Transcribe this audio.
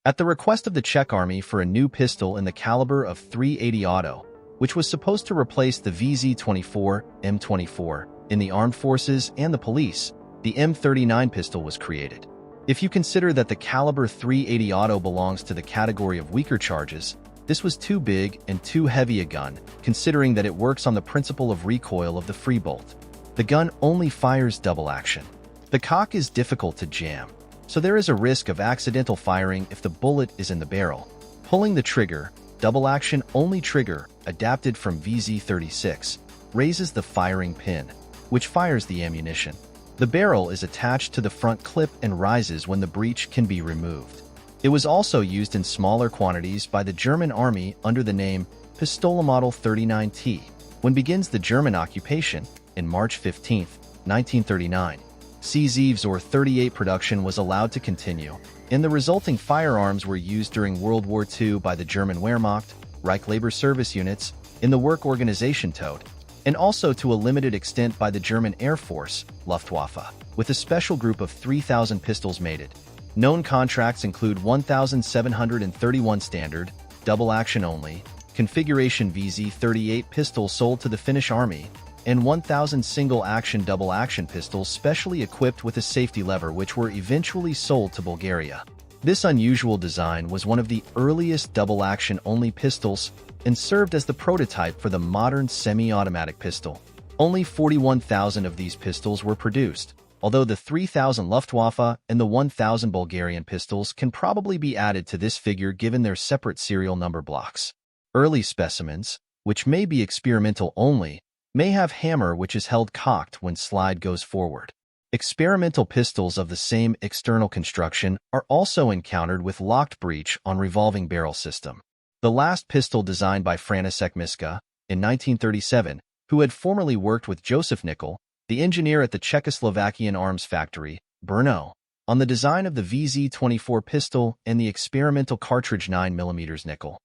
At the request of the Czech army for a new pistol in the caliber of .380 auto, which was supposed to replace the VZ-24 M24 in the armed forces and the police, the M39 pistol was created. If you consider that the caliber .380 auto belongs to the category of weaker charges, this was too big and too heavy a gun, considering that it works on the principle of recoil of the free bolt. The gun only fires double action. The cock is difficult to jam, so there is a risk of accidental firing if the bullet is in the barrel. Pulling the trigger, double action only trigger, adapted from VZ36, raises the firing pin, which fires the ammunition. The barrel is attached to the front clip and rises when the breech can be removed. It was also used in smaller quantities by the German army under the name Pistolmodell 39T. When begins the German occupation, in March 15, 1939, CZ 38 production was allowed to continue, and the resulting firearms were used during World War II by the German Wehrmacht, Reich Labor Service units, in the work organization Tod, and also to a limited extent by the German Air Force, Luftwaffe, with a special group of 3,000 pistols mated. Known contracts include 1,731 standard, double action only, configuration VZ-38 pistols sold to the Finnish army, and 1,000 single-action double-action pistols specially equipped with a safety lever which were eventually sold to Bulgaria. This unusual design was one of the earliest double-action only pistols and served as the prototype for the modern semi-automatic pistol. Only 41,000 of these pistols were produced, although the 3,000 Luftwaffe and the 1,000 Bulgarian pistols can probably be added to this figure given their separate serial number blocks. Early specimens, which may be experimental only, may have hammer which is held cocked when slide goes forward. Experimental pistols of the same external construction are also encountered with locked breech on revolving barrel system. The last pistol designed by Franisek Miska, in 1937, who had formerly worked with Joseph Nickel, the engineer at the Czechoslovakian arms factory, Brno, on the design of the VZ-24 pistol and the experimental cartridge 9mm nickel.